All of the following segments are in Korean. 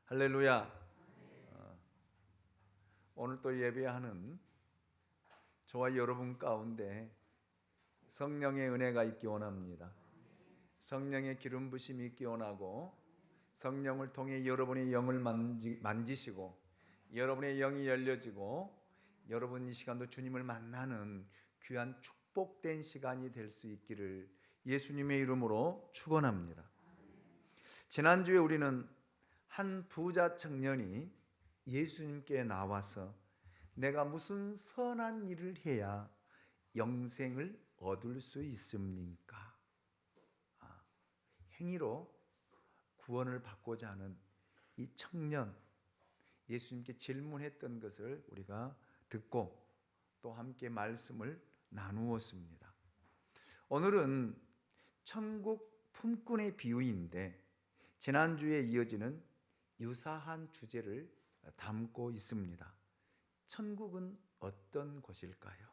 할렐루야. 오늘 또 예배하는 저와 여러분 가운데 성령의 은혜가 있기 원합니다. 성령의 기름 부심이 있기 원하고, 성령을 통해 여러분의 영을 만지시고 여러분의 영이 열려지고 여러분 이 시간도 주님을 만나는 귀한 축복된 시간이 될 수 있기를 예수님의 이름으로 축원합니다. 지난주에 우리는 한 부자 청년이 예수님께 나와서 내가 무슨 선한 일을 해야 영생을 얻을 수 있습니까? 행위로 구원을 받고자 하는 이 청년, 예수님께 질문했던 것을 우리가 듣고 또 함께 말씀을 나누었습니다. 오늘은 천국 품꾼의 비유인데 지난주에 이어지는 유사한 주제를 담고 있습니다. 천국은 어떤 곳일까요?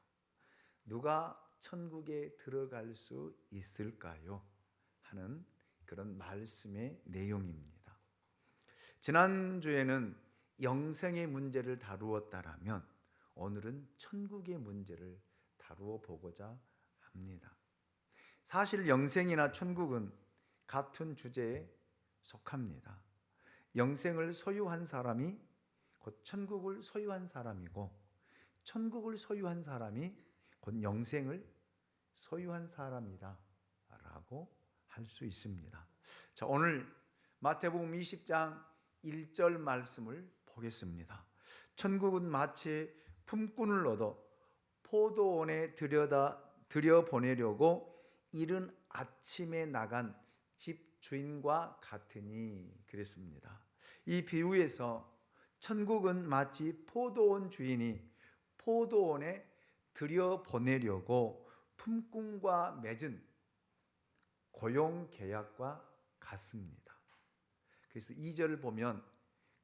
누가 천국에 들어갈 수 있을까요? 하는 그런 말씀의 내용입니다. 지난주에는 영생의 문제를 다루었다라면 오늘은 천국의 문제를 다루어 보고자 합니다. 사실 영생이나 천국은 같은 주제에 속합니다. 영생을 소유한 사람이 곧 천국을 소유한 사람이고, 천국을 소유한 사람이 곧 영생을 소유한 사람이다라고 할 수 있습니다. 자, 오늘 마태복음 20장 1절 말씀을 보겠습니다. 천국은 마치 품꾼을 얻어 포도원에 들여보내려고 이른 아침에 나간 집 주인과 같으니 그랬습니다. 이 비유에서 천국은 마치 포도원 주인이 포도원에 들여보내려고 품꾼과 맺은 고용 계약과 같습니다. 그래서 2절을 보면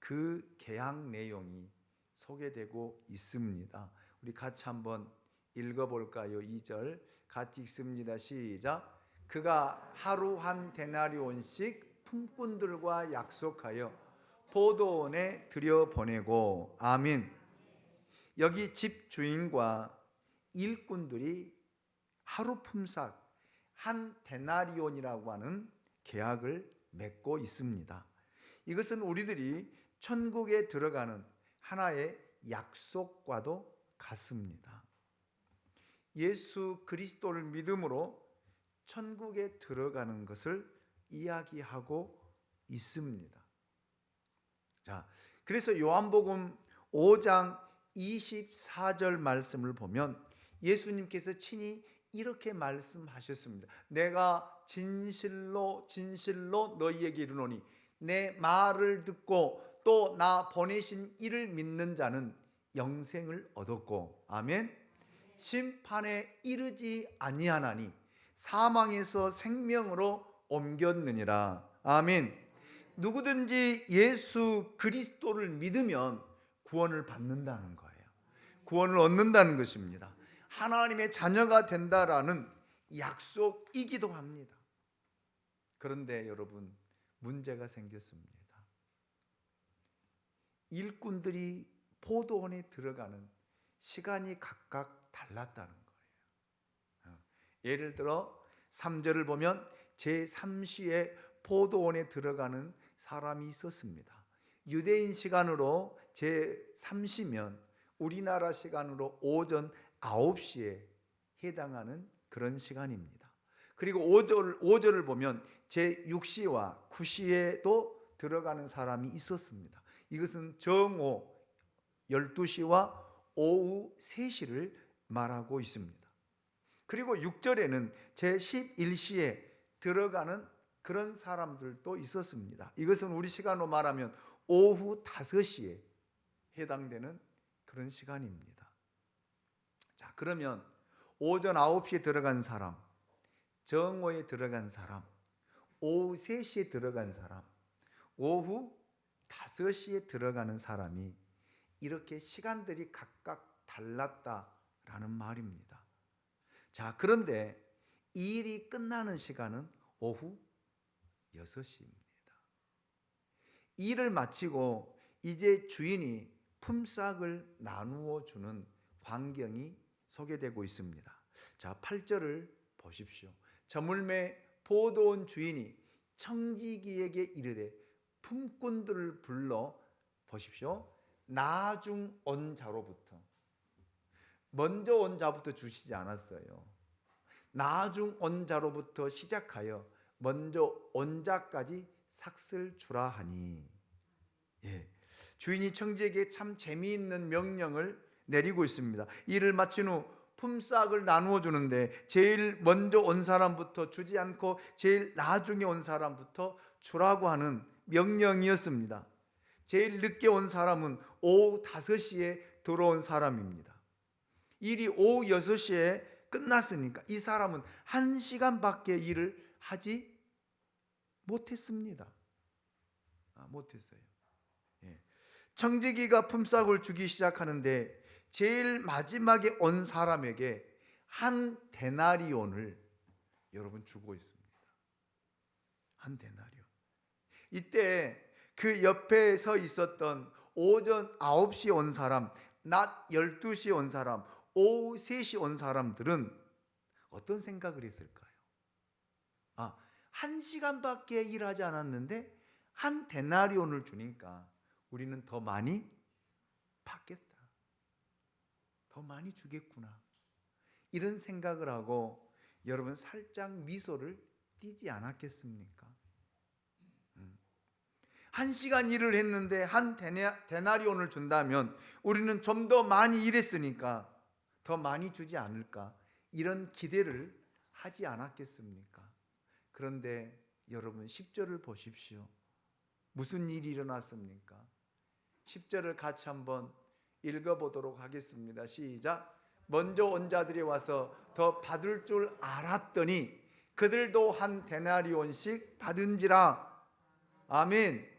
그 계약 내용이 소개되고 있습니다. 우리 같이 한번 읽어볼까요? 2절 같이 읽습니다. 시작. 그가 하루 한 데나리온씩 품꾼들과 약속하여 포도원에 들여보내고, 아멘. 여기 집 주인과 일꾼들이 하루 품삯 한 데나리온이라고 하는 계약을 맺고 있습니다. 이것은 우리들이 천국에 들어가는 하나의 약속과도 같습니다. 예수 그리스도를 믿음으로 천국에 들어가는 것을 이야기하고 있습니다. 자, 그래서 요한복음 5장 24절 말씀을 보면 예수님께서 친히 이렇게 말씀하셨습니다. 내가 진실로 진실로 너희에게 이르노니 내 말을 듣고 또 나 보내신 이를 믿는 자는 영생을 얻었고, 아멘. 심판에 이르지 아니하나니 사망에서 생명으로 옮겼느니라, 아멘. 누구든지 예수 그리스도를 믿으면 구원을 받는다는 거예요. 구원을 얻는다는 것입니다. 하나님의 자녀가 된다라는 약속이기도 합니다. 그런데 여러분, 문제가 생겼습니다. 일꾼들이 포도원에 들어가는 시간이 각각 달랐다는 거예요. 예를 들어 3절을 보면 제3시에 포도원에 들어가는 사람이 있었습니다. 유대인 시간으로 제3시면 우리나라 시간으로 오전 9시에 해당하는 그런 시간입니다. 그리고 5절을 보면 제6시와 9시에도 들어가는 사람이 있었습니다. 이것은 정오 12시와 오후 3시를 말하고 있습니다. 그리고 6절에는 제11시에 들어가는 그런 사람들도 있었습니다. 이것은 우리 시간으로 말하면 오후 5시에 해당되는 그런 시간입니다. 자, 그러면 오전 9시에 들어간 사람, 정오에 들어간 사람, 오후 3시에 들어간 사람, 오후 5시에 들어가는 사람이 이렇게 시간들이 각각 달랐다라는 말입니다. 자, 그런데 이 일이 끝나는 시간은 오후 6시입니다. 일을 마치고 이제 주인이 품삯을 나누어 주는 광경이 소개되고 있습니다. 자, 8절을 보십시오. 저물매 포도원 주인이 청지기에게 이르되 품꾼들을 불러 보십시오. 나중 온 자로부터, 먼저 온 자부터 주시지 않았어요. 나중 온 자로부터 시작하여 먼저 온 자까지 삭슬 주라 하니. 예, 주인이 청지에게 참 재미있는 명령을 내리고 있습니다. 일을 마친 후 품삯을 나누어 주는데 제일 먼저 온 사람부터 주지 않고 제일 나중에 온 사람부터 주라고 하는 명령이었습니다. 제일 늦게 온 사람은 오후 5시에 들어온 사람입니다. 일이 오후 6시에 끝났으니까 이 사람은 1시간밖에 일을 하지 못했습니다. 못했어요. 예. 청지기가 품삯을 주기 시작하는데 제일 마지막에 온 사람에게 한 데나리온을 여러분 주고 있습니다. 한 데나리온. 이때 그 옆에 서 있었던 오전 9시에 온 사람, 낮 12시에 온 사람, 오후 3시에 온 사람들은 어떤 생각을 했을까요? 1시간밖에 일하지 않았는데 한 데나리온을 주니까 우리는 더 많이 받겠다. 더 많이 주겠구나. 이런 생각을 하고 여러분 살짝 미소를 띠지 않았겠습니까? 1시간 일을 했는데 한 데나리온을 준다면 우리는 좀 더 많이 일했으니까 더 많이 주지 않을까, 이런 기대를 하지 않았겠습니까? 그런데 여러분 10절을 보십시오. 무슨 일이 일어났습니까? 10절을 같이 한번 읽어보도록 하겠습니다. 시작. 먼저 온 자들이 와서 더 받을 줄 알았더니 그들도 한 데나리온씩 받은지라. 아멘.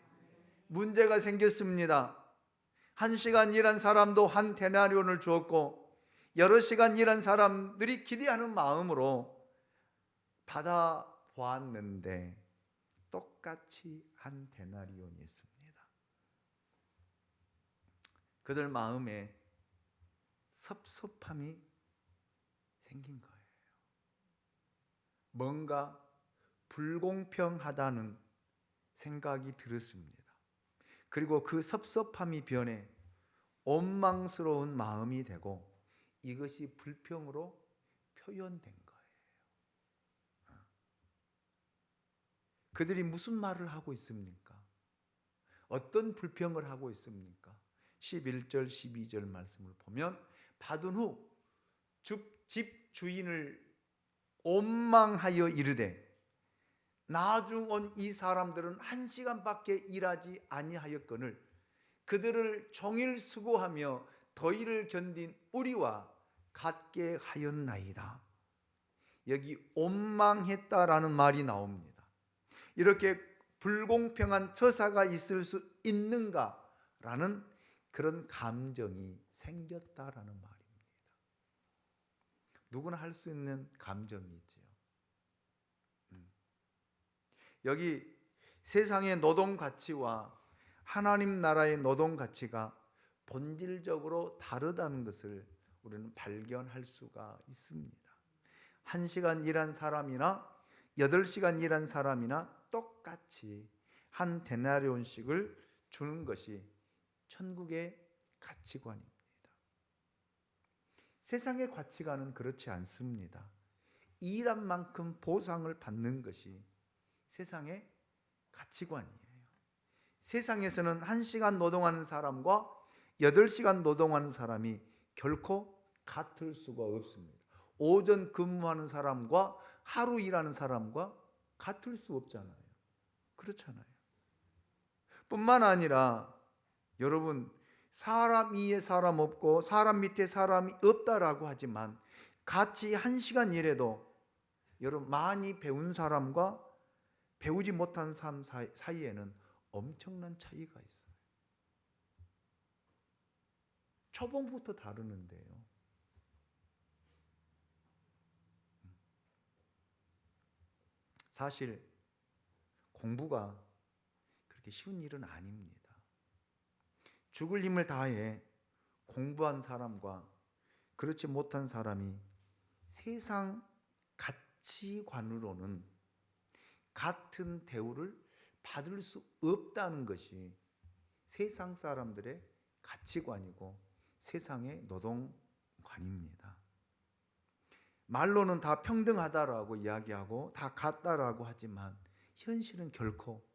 문제가 생겼습니다. 1시간 일한 사람도 한 데나리온을 주었고 여러 시간 일한 사람들이 기대하는 마음으로 받아 보았는데 똑같이 한 데나리온이었습니다. 그들 마음에 섭섭함이 생긴 거예요. 뭔가 불공평하다는 생각이 들었습니다. 그리고 그 섭섭함이 변해 원망스러운 마음이 되고 이것이 불평으로 표현된 거예요. 그들이 무슨 말을 하고 있습니까? 어떤 불평을 하고 있습니까? 11절 12절 말씀을 보면 받은 후 집 주인을 원망하여 이르되 나중 온 이 사람들은 1시간밖에 일하지 아니하였거늘 그들을 종일 수고하며 더위를 견딘 우리와 같게 하였나이다. 여기 원망했다라는 말이 나옵니다. 이렇게 불공평한 처사가 있을 수 있는가라는 그런 감정이 생겼다라는 말입니다. 누구나 할 수 있는 감정이지요. 여기 세상의 노동 가치와 하나님 나라의 노동 가치가 본질적으로 다르다는 것을 우리는 발견할 수가 있습니다. 1시간 일한 사람이나 8시간 일한 사람이나 똑같이 한 데나리온씩을 주는 것이 천국의 가치관입니다. 세상의 가치관은 그렇지 않습니다. 일한 만큼 보상을 받는 것이 세상의 가치관이에요. 세상에서는 1시간 노동하는 사람과 8시간 노동하는 사람이 결코 같을 수가 없습니다. 오전 근무하는 사람과 하루 일하는 사람과 같을 수 없잖아요. 그렇잖아요. 뿐만 아니라 여러분, 사람 위에 사람 없고 사람 밑에 사람이 없다라고 하지만 같이 1시간 일해도 여러분 많이 배운 사람과 배우지 못한 사람 사이에는 엄청난 차이가 있어요. 초봉부터 다르는데요. 사실 공부가 그렇게 쉬운 일은 아닙니다. 죽을 힘을 다해 공부한 사람과 그렇지 못한 사람이 세상 가치관으로는 같은 대우를 받을 수 없다는 것이 세상 사람들의 가치관이고 세상의 노동관입니다. 말로는 다 평등하다라고 이야기하고 다 같다라고 하지만 현실은 결코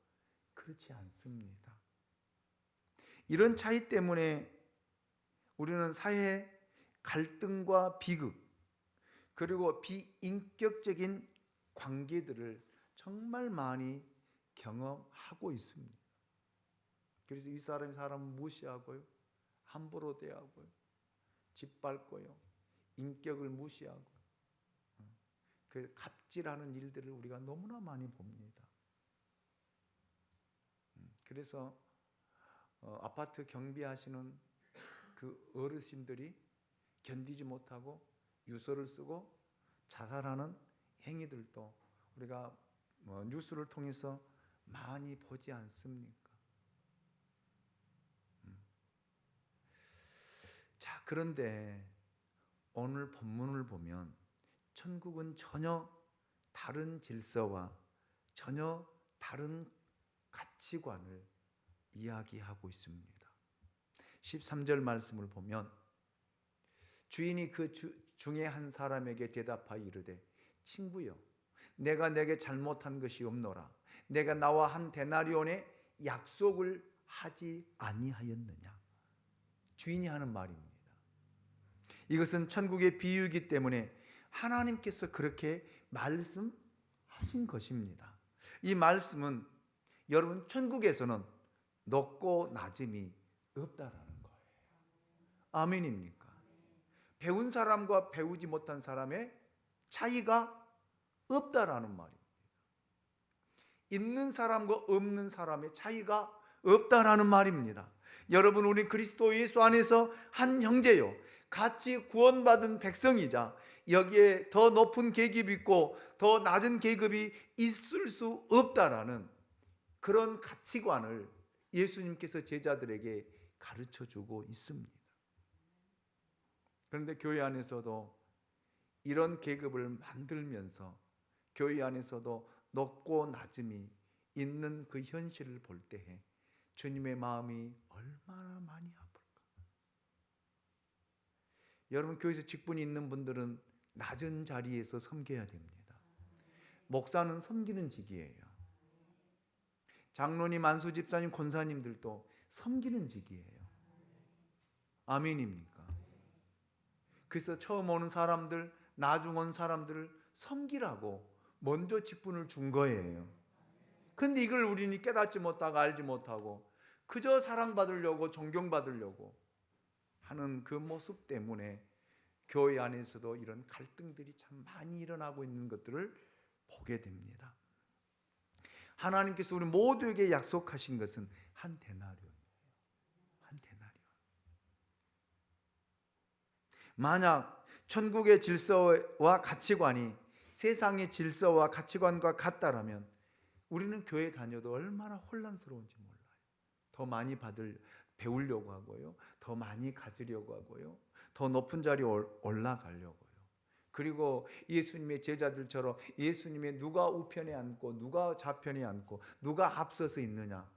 그렇지 않습니다. 이런 차이 때문에 우리는 사회 갈등과 비극 그리고 비인격적인 관계들을 정말 많이 경험하고 있습니다. 그래서 이 사람이 사람을 무시하고요, 함부로 대하고요, 짓밟고요, 인격을 무시하고 그 갑질하는 일들을 우리가 너무나 많이 봅니다. 그래서 아파트 경비하시는 그 어르신들이 견디지 못하고 유서를 쓰고 자살하는 행위들도 우리가 뉴스를 통해서 많이 보지 않습니까? 자, 그런데 오늘 본문을 보면 천국은 전혀 다른 질서와 전혀 다른 가치관을 이야기하고 있습니다. 13절 말씀을 보면 주인이 그 중에 한 사람에게 대답하여 이르되 친구여 내가 내게 잘못한 것이 없노라. 내가 나와 한 데나리온의 약속을 하지 아니하였느냐. 주인이 하는 말입니다. 이것은 천국의 비유이기 때문에 하나님께서 그렇게 말씀하신 것입니다. 이 말씀은 여러분 천국에서는 높고 낮음이 없다라는 거예요. 아멘입니까? 배운 사람과 배우지 못한 사람의 차이가 없다라는 말입니다. 있는 사람과 없는 사람의 차이가 없다라는 말입니다. 여러분, 우리 그리스도 예수 안에서 한 형제요, 같이 구원받은 백성이자 여기에 더 높은 계급이 있고 더 낮은 계급이 있을 수 없다라는 그런 가치관을 예수님께서 제자들에게 가르쳐주고 있습니다. 그런데 교회 안에서도 이런 계급을 만들면서 교회 안에서도 높고 낮음이 있는 그 현실을 볼 때에 주님의 마음이 얼마나 많이 아플까. 여러분, 교회에서 직분이 있는 분들은 낮은 자리에서 섬겨야 됩니다. 목사는 섬기는 직이에요. 장로님, 안수집사님, 권사님들도 섬기는 직이에요. 아멘입니까? 그래서 처음 오는 사람들, 나중 온 사람들을 섬기라고 먼저 직분을 준 거예요. 근데 이걸 우리는 깨닫지 못하고 알지 못하고 그저 사랑받으려고 존경받으려고 하는 그 모습 때문에 교회 안에서도 이런 갈등들이 참 많이 일어나고 있는 것들을 보게 됩니다. 하나님께서 우리 모두에게 약속하신 것은 한 데나리온이에요. 한 데나리온. 만약 천국의 질서와 가치관이 세상의 질서와 가치관과 같다라면 우리는 교회 다녀도 얼마나 혼란스러운지 몰라요. 더 많이 배우려고 하고요, 더 많이 가지려고 하고요, 더 높은 자리에 올라가려고요. 그리고 예수님의 제자들처럼 예수님의 누가 우편에 앉고 누가 좌편에 앉고 누가 앞서서 있느냐,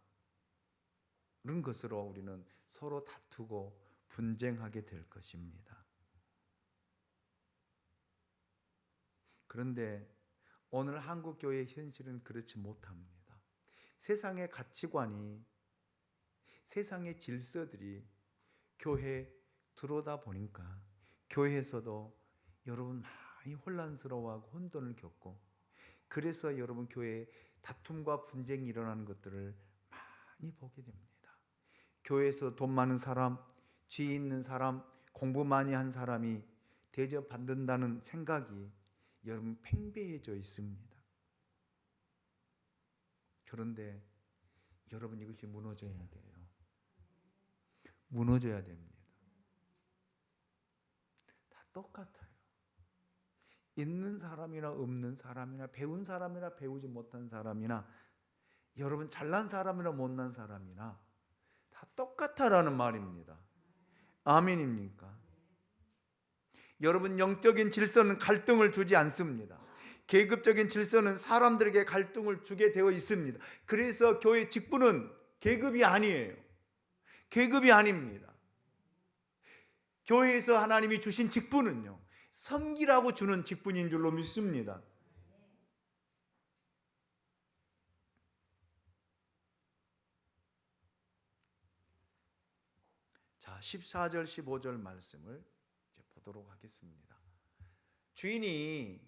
그런 것으로 우리는 서로 다투고 분쟁하게 될 것입니다. 그런데 오늘 한국 교회의 현실은 그렇지 못합니다. 세상의 가치관이, 세상의 질서들이 교회에 들어오다 보니까 교회에서도 여러분 많이 혼란스러워하고 혼돈을 겪고, 그래서 여러분 교회에 다툼과 분쟁이 일어나는 것들을 많이 보게 됩니다. 교회에서 돈 많은 사람, 지위 있는 사람, 공부 많이 한 사람이 대접받는다는 생각이 여러분 팽배해져 있습니다. 그런데 여러분 이것이 무너져야 돼요. 무너져야 됩니다. 다 똑같아요. 있는 사람이나 없는 사람이나 배운 사람이나 배우지 못한 사람이나 여러분 잘난 사람이나 못난 사람이나 다 똑같아라는 말입니다. 아멘입니까? 여러분 영적인 질서는 갈등을 주지 않습니다. 계급적인 질서는 사람들에게 갈등을 주게 되어 있습니다. 그래서 교회 직분은 계급이 아니에요. 계급이 아닙니다. 교회에서 하나님이 주신 직분은요, 섬기라고 주는 직분인 줄로 믿습니다. 자, 14절 15절 말씀을 이제 보도록 하겠습니다. 주인이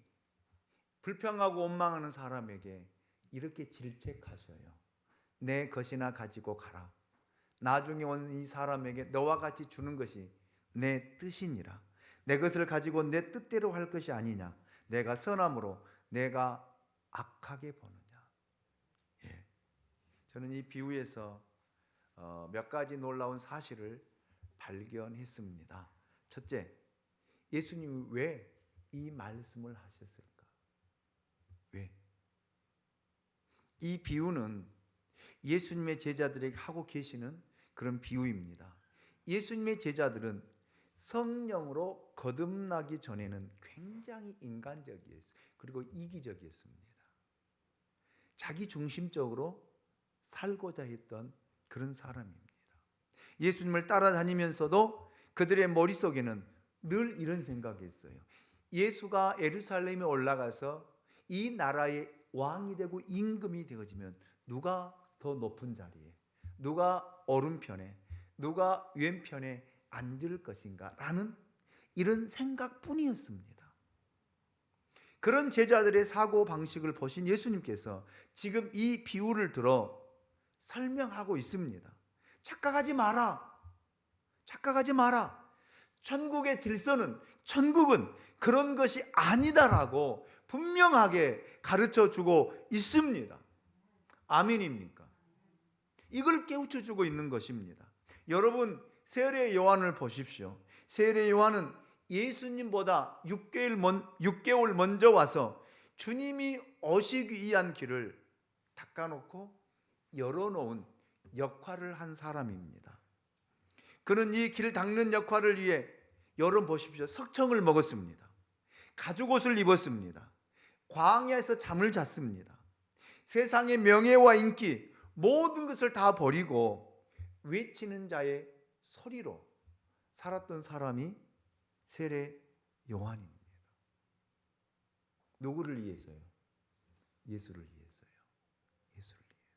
불평하고 원망하는 사람에게 이렇게 질책하셔요. 내 것이나 가지고 가라. 나중에 온 이 사람에게 너와 같이 주는 것이 내 뜻이니라. 내 것을 가지고 내 뜻대로 할 것이 아니냐. 내가 선함으로 내가 악하게 보느냐. 예. 저는 이 비유에서 몇 가지 놀라운 사실을 발견했습니다. 첫째, 예수님이 왜 이 말씀을 하셨을까? 왜? 이 비유는 예수님의 제자들에게 하고 계시는 그런 비유입니다. 예수님의 제자들은 성령으로 거듭나기 전에는 굉장히 인간적이었어요. 그리고 이기적이었습니다. 자기 중심적으로 살고자 했던 그런 사람입니다. 예수님을 따라다니면서도 그들의 머릿속에는 늘 이런 생각이 있어요. 예수가 예루살렘에 올라가서 이 나라의 왕이 되고 임금이 되어지면 누가 더 높은 자리에, 누가 오른편에, 누가 왼편에 앉을 것인가 라는 이런 생각뿐이었습니다. 그런 제자들의 사고방식을 보신 예수님께서 지금 이 비유를 들어 설명하고 있습니다. 착각하지 마라. 착각하지 마라. 천국의 질서는, 천국은 그런 것이 아니다라고 분명하게 가르쳐 주고 있습니다. 아멘입니까? 이걸 깨우쳐 주고 있는 것입니다. 여러분, 세례 요한을 보십시오. 세례 요한은 예수님보다 6개월 먼저 와서 주님이 오시기 위한 길을 닦아놓고 열어놓은 역할을 한 사람입니다. 그는 이 길 닦는 역할을 위해 여러분 보십시오. 석청을 먹었습니다. 가죽옷을 입었습니다. 광야에서 잠을 잤습니다. 세상의 명예와 인기 모든 것을 다 버리고 외치는 자의 소리로 살았던 사람이 세례 요한입니다. 누구를 위해서요? 예수를 위해서요. 예수를 위해서.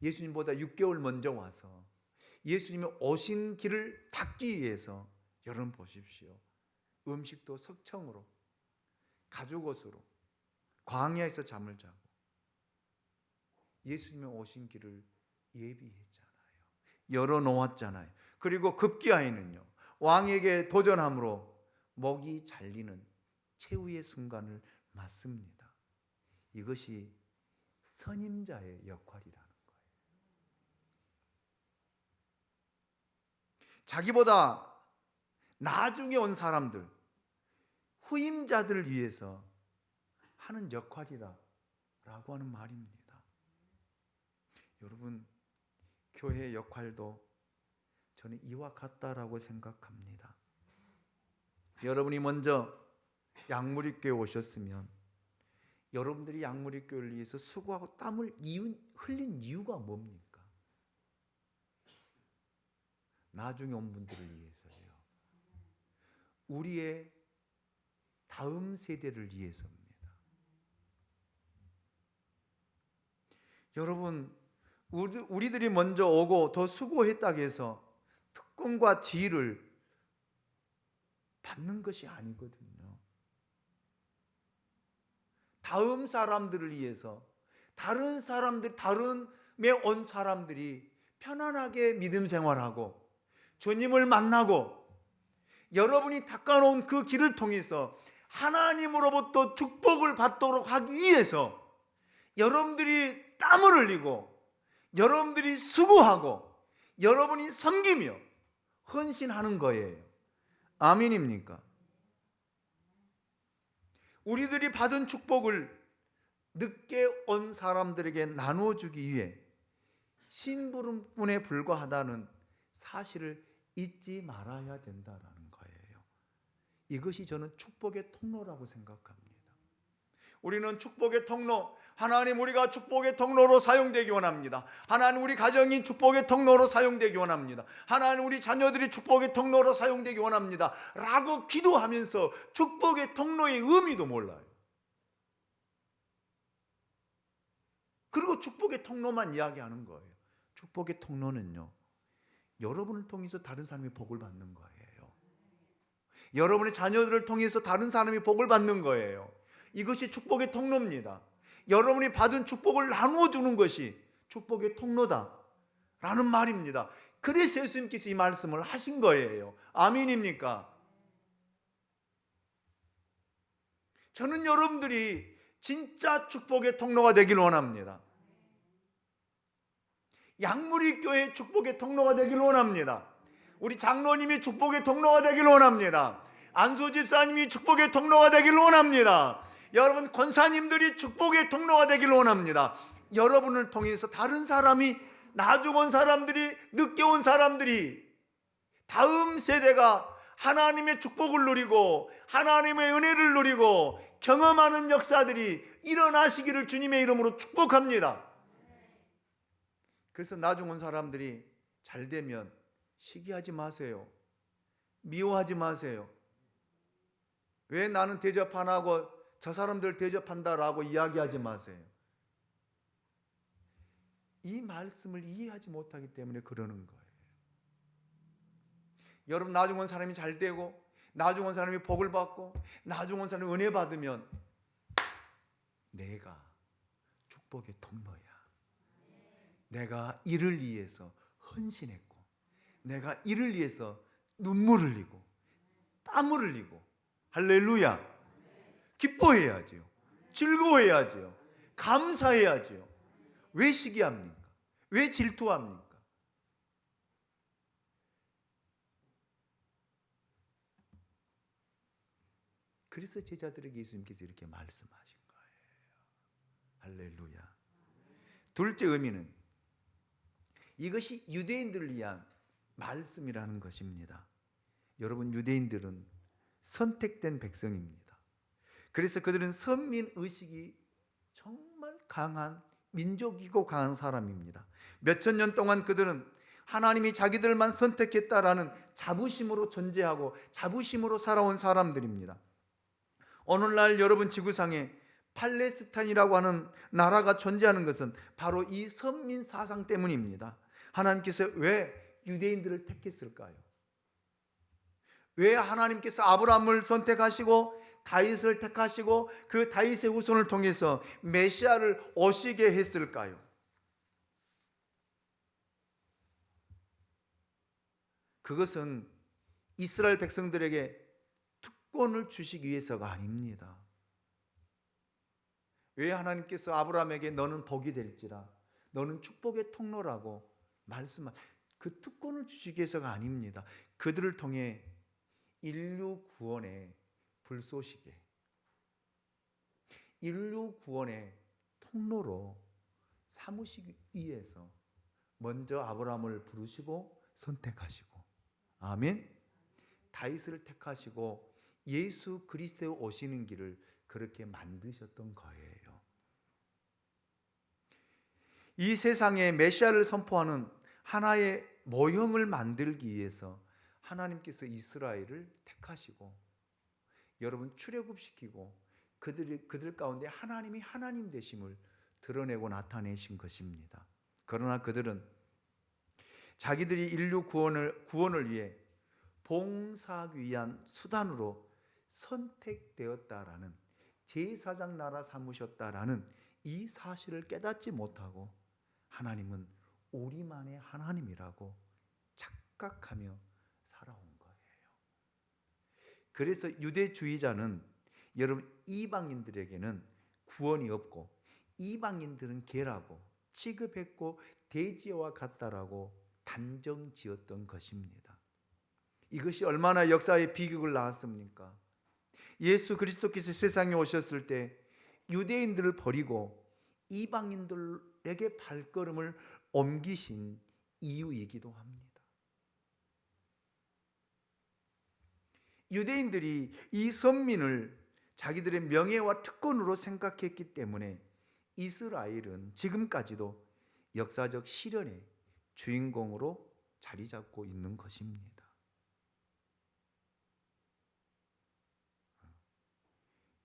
예수님보다 6개월 먼저 와서 예수님이 오신 길을 닦기 위해서 여러분 보십시오. 음식도 석청으로, 가죽옷으로 광야에서 잠을 자고 예수님이 오신 길을 예비했잖아요. 열어놓았잖아요. 그리고 급기야에는요, 왕에게 도전함으로 목이 잘리는 최후의 순간을 맞습니다. 이것이 선임자의 역할이라는 거예요. 자기보다 나중에 온 사람들, 후임자들을 위해서 하는 역할이라고 하는 말입니다. 여러분, 교회의 역할도 저는 이와 같다라고 생각합니다. 여러분이 먼저 양무리교회 오셨으면 여러분들이 양무리교회를 위해서 수고하고 땀을 흘린 이유가 뭡니까? 나중에 온 분들을 위해서요. 우리의 다음 세대를 위해서입니다. 여러분, 우리들이 먼저 오고 더 수고했다고 해서 특권과 지위를 받는 것이 아니거든요. 다음 사람들을 위해서 다른 사람들, 다른에 온 사람들이 편안하게 믿음 생활하고 주님을 만나고 여러분이 닦아놓은 그 길을 통해서 하나님으로부터 축복을 받도록 하기 위해서 여러분들이 땀을 흘리고 여러분들이 수고하고 여러분이 섬기며 헌신하는 거예요. 아멘입니까? 우리들이 받은 축복을 늦게 온 사람들에게 나눠주기 위해 심부름꾼에 불과하다는 사실을 잊지 말아야 된다는 거예요. 이것이 저는 축복의 통로라고 생각합니다. 우리는 축복의 통로, 하나님 우리가 축복의 통로로 사용되기 원합니다. 하나님 우리 가정이 축복의 통로로 사용되기 원합니다. 하나님 우리 자녀들이 축복의 통로로 사용되기 원합니다 라고 기도하면서 축복의 통로의 의미도 몰라요. 그리고 축복의 통로만 이야기하는 거예요. 축복의 통로는요, 여러분을 통해서 다른 사람이 복을 받는 거예요. 여러분의 자녀들을 통해서 다른 사람이 복을 받는 거예요. 이것이 축복의 통로입니다. 여러분이 받은 축복을 나누어 주는 것이 축복의 통로다 라는 말입니다. 그래서 예수님께서 이 말씀을 하신 거예요. 아멘입니까? 저는 여러분들이 진짜 축복의 통로가 되기를 원합니다. 양무리 교회 축복의 통로가 되기를 원합니다. 우리 장로님이 축복의 통로가 되기를 원합니다. 안수 집사님이 축복의 통로가 되기를 원합니다. 여러분 권사님들이 축복의 통로가 되기를 원합니다. 여러분을 통해서 다른 사람이, 나중 온 사람들이, 늦게 온 사람들이, 다음 세대가 하나님의 축복을 누리고 하나님의 은혜를 누리고 경험하는 역사들이 일어나시기를 주님의 이름으로 축복합니다. 그래서 나중 온 사람들이 잘 되면 시기하지 마세요. 미워하지 마세요. 왜 나는 대접 안 하고 저 사람들 대접한다라고 이야기하지 마세요. 이 말씀을 이해하지 못하기 때문에 그러는 거예요. 여러분 나중 온 사람이 잘 되고 나중 온 사람이 복을 받고 나중 온 사람이 은혜 받으면 내가 축복의 통로야. 내가 이를 위해서 헌신했고 내가 이를 위해서 눈물을 흘리고 땀을 흘리고 할렐루야. 기뻐해야지요. 즐거워해야지요. 감사해야지요. 왜 시기합니까? 왜 질투합니까? 그래서 제자들에게 예수님께서 이렇게 말씀하신 거예요. 할렐루야. 둘째 의미는 이것이 유대인들을 위한 말씀이라는 것입니다. 여러분 유대인들은 선택된 백성입니다. 그래서 그들은 선민의식이 정말 강한 민족이고 강한 사람입니다. 몇천 년 동안 그들은 하나님이 자기들만 선택했다라는 자부심으로 존재하고 자부심으로 살아온 사람들입니다. 오늘날 여러분 지구상에 팔레스타인이라고 하는 나라가 존재하는 것은 바로 이 선민 사상 때문입니다. 하나님께서 왜 유대인들을 택했을까요? 왜 하나님께서 아브라함을 선택하시고 다윗을 택하시고 그 다윗의 후손을 통해서 메시아를 오시게 했을까요? 그것은 이스라엘 백성들에게 특권을 주시기 위해서가 아닙니다. 왜 하나님께서 아브라함에게 너는 복이 될지라, 너는 축복의 통로라고 말씀한 그 특권을 주시기 위해서가 아닙니다. 그들을 통해 인류 구원의 불쏘시개, 인류 구원의 통로로 삼으시기 위해서 먼저 아브라함을 부르시고 선택하시고, 아멘. 다윗을 택하시고 예수 그리스도에 오시는 길을 그렇게 만드셨던 거예요. 이 세상에 메시아를 선포하는 하나의 모형을 만들기 위해서 하나님께서 이스라엘을 택하시고 여러분 출애굽시키고 그들 가운데 하나님이 하나님 되심을 드러내고 나타내신 것입니다. 그러나 그들은 자기들이 인류 구원을 위해 봉사하기 위한 수단으로 선택되었다라는, 제사장 나라 삼으셨다라는 이 사실을 깨닫지 못하고 하나님은 우리만의 하나님이라고 착각하며 살아온 거예요. 그래서 유대주의자는 여러분 이방인들에게는 구원이 없고 이방인들은 개라고 취급했고 돼지와 같다라고 단정 지었던 것입니다. 이것이 얼마나 역사의 비극을 낳았습니까? 예수 그리스도께서 세상에 오셨을 때 유대인들을 버리고 이방인들에게 발걸음을 옮기신 이유이기도 합니다. 유대인들이 이 선민을 자기들의 명예와 특권으로 생각했기 때문에 이스라엘은 지금까지도 역사적 시련의 주인공으로 자리 잡고 있는 것입니다.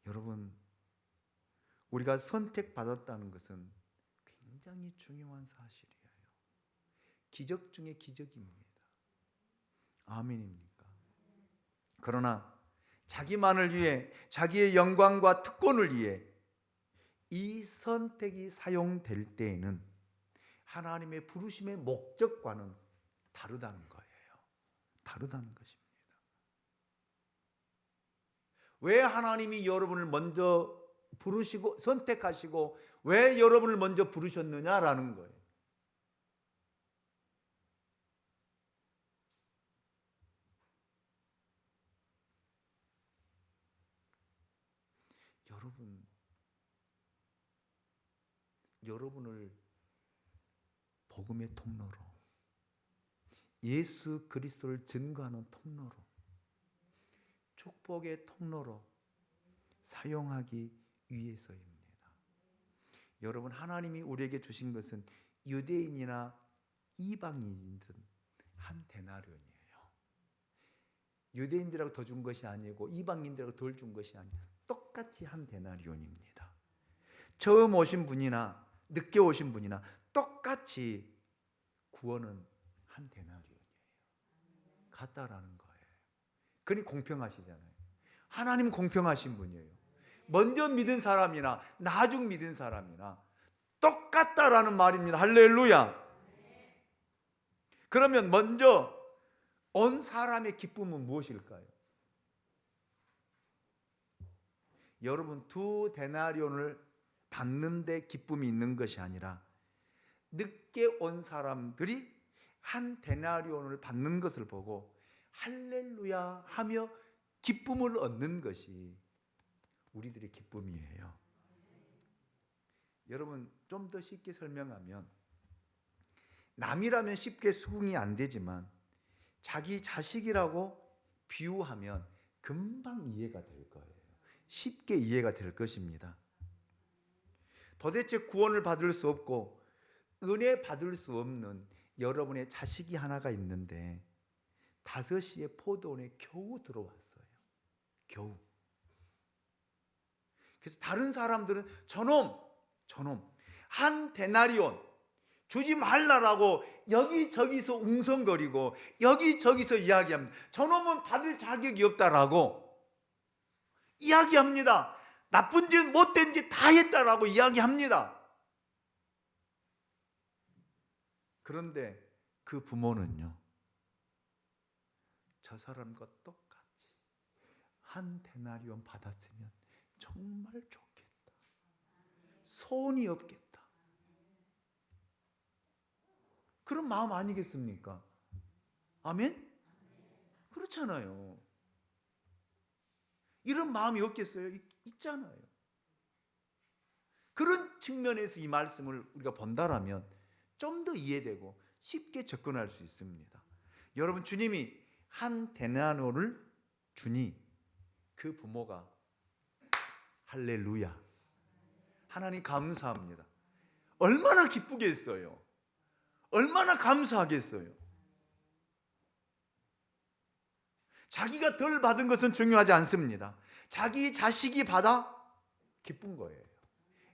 여러분, 우리가 선택받았다는 것은 굉장히 중요한 사실이에요. 기적 중에 기적입니다. 아멘입니까? 그러나 자기만을 위해, 자기의 영광과 특권을 위해 이 선택이 사용될 때에는 하나님의 부르심의 목적과는 다르다는 거예요. 다르다는 것입니다. 왜 하나님이 여러분을 먼저 부르시고 선택하시고 왜 여러분을 먼저 부르셨느냐라는 거예요. 여러분을 복음의 통로로, 예수 그리스도를 증거하는 통로로, 축복의 통로로 사용하기 위해서입니다. 여러분, 하나님이 우리에게 주신 것은 유대인이나 이방인이든 한 데나리온이에요. 유대인들하고 더 준 것이 아니고 이방인들하고 덜 준 것이 아니고 똑같이 한 데나리온입니다. 처음 오신 분이나 늦게 오신 분이나 똑같이 구원은 한 데나리온이에요. 같다라는 거예요. 그러니 공평하시잖아요. 하나님 공평하신 분이에요. 먼저 믿은 사람이나 나중 믿은 사람이나 똑같다라는 말입니다. 할렐루야. 그러면 먼저 온 사람의 기쁨은 무엇일까요? 여러분, 두 데나리온을 받는데 기쁨이 있는 것이 아니라 늦게 온 사람들이 한 데나리온을 받는 것을 보고 할렐루야 하며 기쁨을 얻는 것이 우리들의 기쁨이에요. 여러분, 좀 더 쉽게 설명하면 남이라면 쉽게 수긍이 안 되지만 자기 자식이라고 비유하면 금방 이해가 될 거예요. 쉽게 이해가 될 것입니다. 도대체 구원을 받을 수 없고 은혜 받을 수 없는 여러분의 자식이 하나가 있는데 5시에 포도원에 겨우 들어왔어요. 겨우. 그래서 다른 사람들은 저놈 한 데나리온 주지 말라라고 여기저기서 웅성거리고 여기저기서 이야기합니다. 저놈은 받을 자격이 없다라고 이야기합니다. 나쁜 짓 못된 짓 다 했다라고 이야기합니다. 그런데 그 부모는요, 저 사람과 똑같이 한 데나리온 받았으면 정말 좋겠다, 소원이 없겠다, 그런 마음 아니겠습니까? 아멘? 그렇잖아요. 이런 마음이 없겠어요? 있잖아요. 그런 측면에서 이 말씀을 우리가 본다라면 좀 더 이해되고 쉽게 접근할 수 있습니다. 여러분, 주님이 한 데나리온을 주니 그 부모가 할렐루야, 하나님 감사합니다, 얼마나 기쁘겠어요. 얼마나 감사하겠어요. 자기가 덜 받은 것은 중요하지 않습니다. 자기 자식이 받아 기쁜 거예요.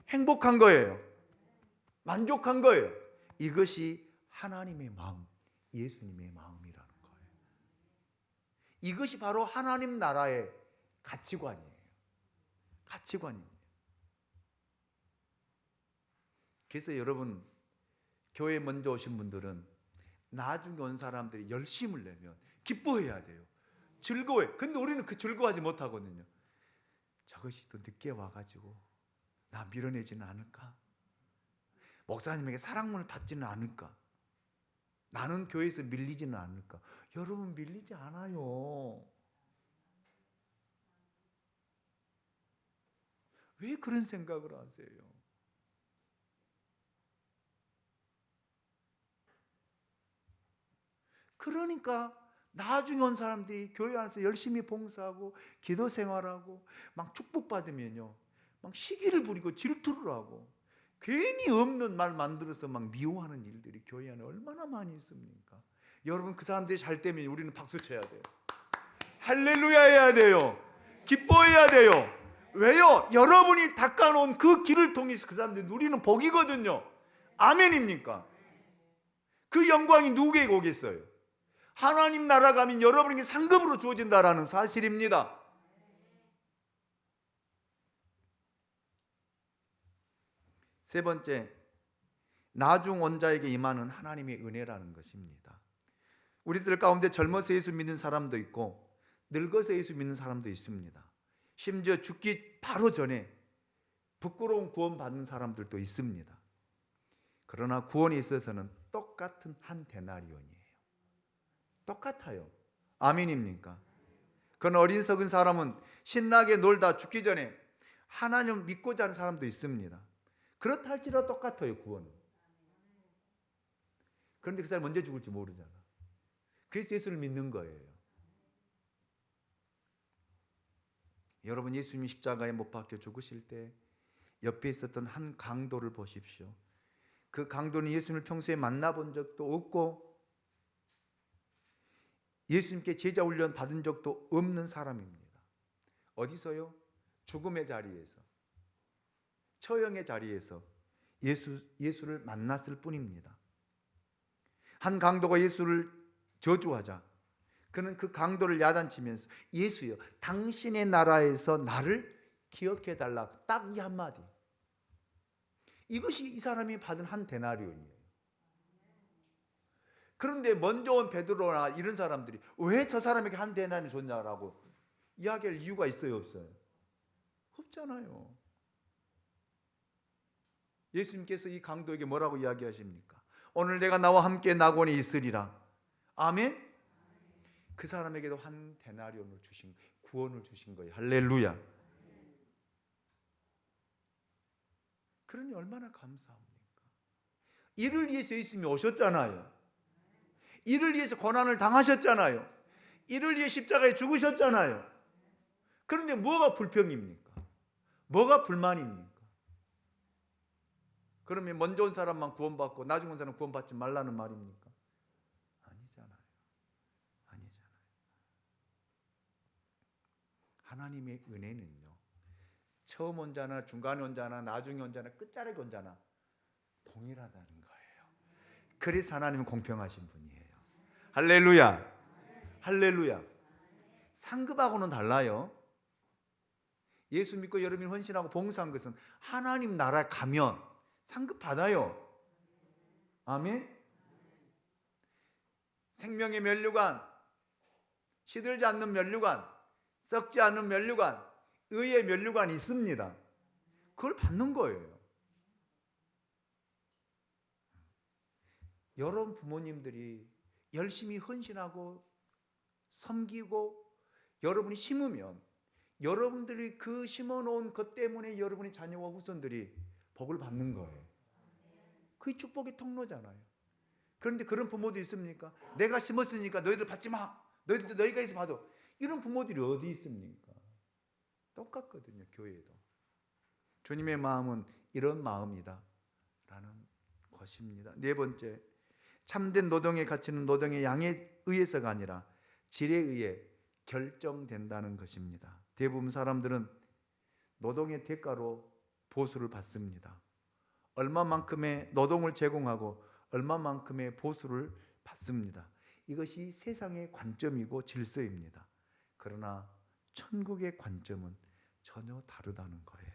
행복한 거예요. 만족한 거예요. 이것이 하나님의 마음, 예수님의 마음이라는 거예요. 이것이 바로 하나님 나라의 가치관이에요. 가치관입니다. 그래서 여러분, 교회 먼저 오신 분들은 나중에 온 사람들이 열심을 내면 기뻐해야 돼요. 즐거워요. 근데 우리는 그 즐거워하지 못하거든요. 저것이 또 늦게 와가지고 나 밀어내지는 않을까? 목사님에게 사랑을 받지는 않을까? 나는 교회에서 밀리지는 않을까? 여러분, 밀리지 않아요. 왜 그런 생각을 하세요? 그러니까 나중에 온 사람들이 교회 안에서 열심히 봉사하고 기도 생활하고 막 축복받으면요, 막 시기를 부리고 질투를 하고 괜히 없는 말 만들어서 막 미워하는 일들이 교회 안에 얼마나 많이 있습니까? 여러분, 그 사람들이 잘 되면 우리는 박수 쳐야 돼요. 할렐루야 해야 돼요. 기뻐해야 돼요. 왜요? 여러분이 닦아놓은 그 길을 통해서 그 사람들이 누리는 복이거든요. 아멘입니까? 그 영광이 누구에게 오겠어요? 하나님 나라 가면 여러분에게 상급으로 주어진다라는 사실입니다. 세 번째, 나중 원자에게 임하는 하나님의 은혜라는 것입니다. 우리들 가운데 젊어서 예수 믿는 사람도 있고 늙어서 예수 믿는 사람도 있습니다. 심지어 죽기 바로 전에 부끄러운 구원 받는 사람들도 있습니다. 그러나 구원에 있어서는 똑같은 한 데나리온이에요. 똑같아요. 아멘입니까? 그런 어린석은 사람은 신나게 놀다 죽기 전에 하나님 믿고자 하는 사람도 있습니다. 그렇다 할지라도 똑같아요, 구원은. 그런데 그 사람이 언제 죽을지 모르잖아. 그래서 예수를 믿는 거예요. 여러분, 예수님이 십자가에 못 박혀 죽으실 때 옆에 있었던 한 강도를 보십시오. 그 강도는 예수님을 평소에 만나본 적도 없고 예수님께 제자 훈련 받은 적도 없는 사람입니다. 어디서요? 죽음의 자리에서, 처형의 자리에서 예수를 만났을 뿐입니다. 한 강도가 예수를 저주하자 그는 그 강도를 야단치면서 예수여, 당신의 나라에서 나를 기억해 달라, 딱 이 한마디. 이것이 이 사람이 받은 한 데나리온이에요. 그런데 먼저 온 베드로나 이런 사람들이 왜 저 사람에게 한 데나리온을 줬냐라고 이야기할 이유가 있어요, 없어요? 없잖아요. 예수님께서 이 강도에게 뭐라고 이야기하십니까? 오늘 내가 나와 함께 낙원에 있으리라. 아멘? 그 사람에게도 한 데나리온을 주신, 구원을 주신 거예요. 할렐루야. 그러니 얼마나 감사합니까? 이를 위해서 예수님이 오셨잖아요. 이를 위해서 고난을 당하셨잖아요. 이를 위해 십자가에 죽으셨잖아요. 그런데 뭐가 불평입니까? 뭐가 불만입니까? 그러면 먼저 온 사람만 구원받고 나중 온 사람 구원받지 말라는 말입니까? 아니잖아요. 아니잖아요. 하나님의 은혜는요, 처음 온 자나 중간에 온 자나 나중에 온 자나 끝자락에 온 자나 동일하다는 거예요. 그래서 하나님은 공평하신 분이에요. 할렐루야. 할렐루야. 상급하고는 달라요. 예수 믿고 여러분이 헌신하고 봉사한 것은 하나님 나라에 가면 상급 받아요. 아멘. 생명의 면류관, 시들지 않는 면류관, 썩지 않는 면류관, 의의 면류관이 있습니다. 그걸 받는 거예요. 여러분 부모님들이 열심히 헌신하고 섬기고 여러분이 심으면 여러분들이 그 심어놓은 것 때문에 여러분의 자녀와 후손들이 복을 받는 거예요. 그게 축복의 통로잖아요. 그런데 그런 부모도 있습니까? 내가 심었으니까 너희들 받지 마. 너희들도 너희가 해서 받아. 이런 부모들이 어디 있습니까? 똑같거든요, 교회도. 주님의 마음은 이런 마음이다 라는 것입니다. 네 번째, 참된 노동의 가치는 노동의 양에 의해서가 아니라 질에 의해 결정된다는 것입니다. 대부분 사람들은 노동의 대가로 보수를 받습니다. 얼마만큼의 노동을 제공하고 얼마만큼의 보수를 받습니다. 이것이 세상의 관점이고 질서입니다. 그러나 천국의 관점은 전혀 다르다는 거예요.